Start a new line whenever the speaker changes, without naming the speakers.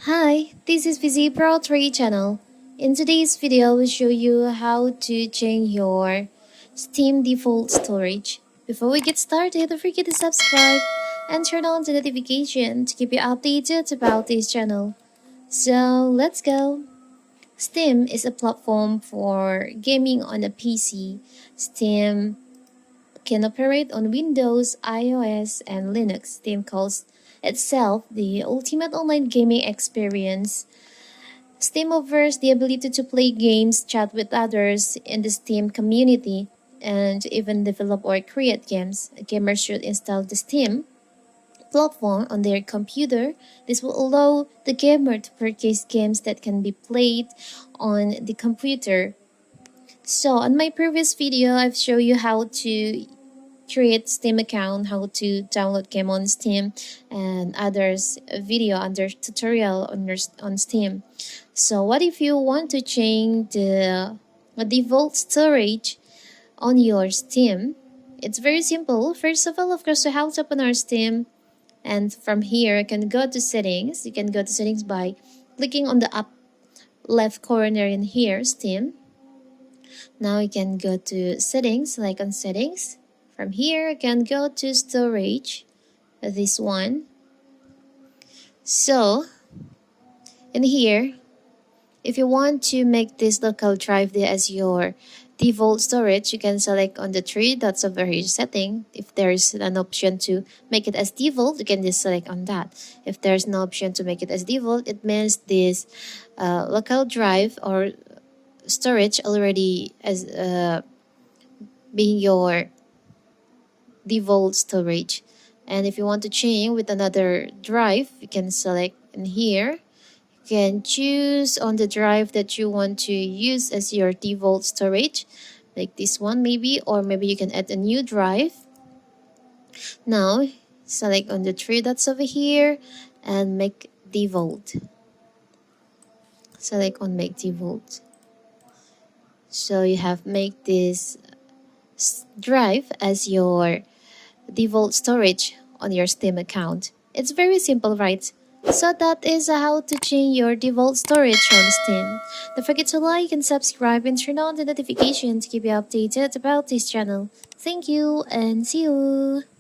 Hi, this is VZ Pro 3 channel. In today's video, I will show you how to change your Steam default storage. Before we get started, don't forget to subscribe and turn on the notification to keep you updated about this channel. So let's go. Steam is a platform for gaming on a PC. Steam can operate on Windows, iOS, and Linux. Steam calls itself the ultimate online gaming experience. Steam offers the ability to play games, chat with others in the Steam community, and even develop or create games. Gamers should install the Steam platform on their computer. This will allow the gamer to purchase games that can be played on the computer. So, on my previous video, I've shown you how to create Steam account, how to download game on Steam, and others video under tutorial on Steam. So what if you want to change the default storage on your Steam? It's very simple. First of all, of course, we have to open our Steam, and from here you can go to settings. You can go to settings by clicking on the up left corner in here, Steam. Now you can go to settings, select on settings. From here, you can go to storage, this one. So, in here, if you want to make this local drive as your default storage, you can select on the three dots over here setting. If there's an option to make it as default, you can just select on that. If there's no option to make it as default, it means this local drive or storage already as being your default storage. And if you want to change with another drive, you can select in here. You can choose on the drive that you want to use as your default storage, like this one maybe, or maybe you can add a new drive. Now select on the three dots over here and make default. Select on make default. So you have make this drive as your default storage on your Steam account. It's very simple, right? So that is how to change your default storage on Steam. Don't forget to like and subscribe and turn on the notification to keep you updated about this channel. Thank you and see you!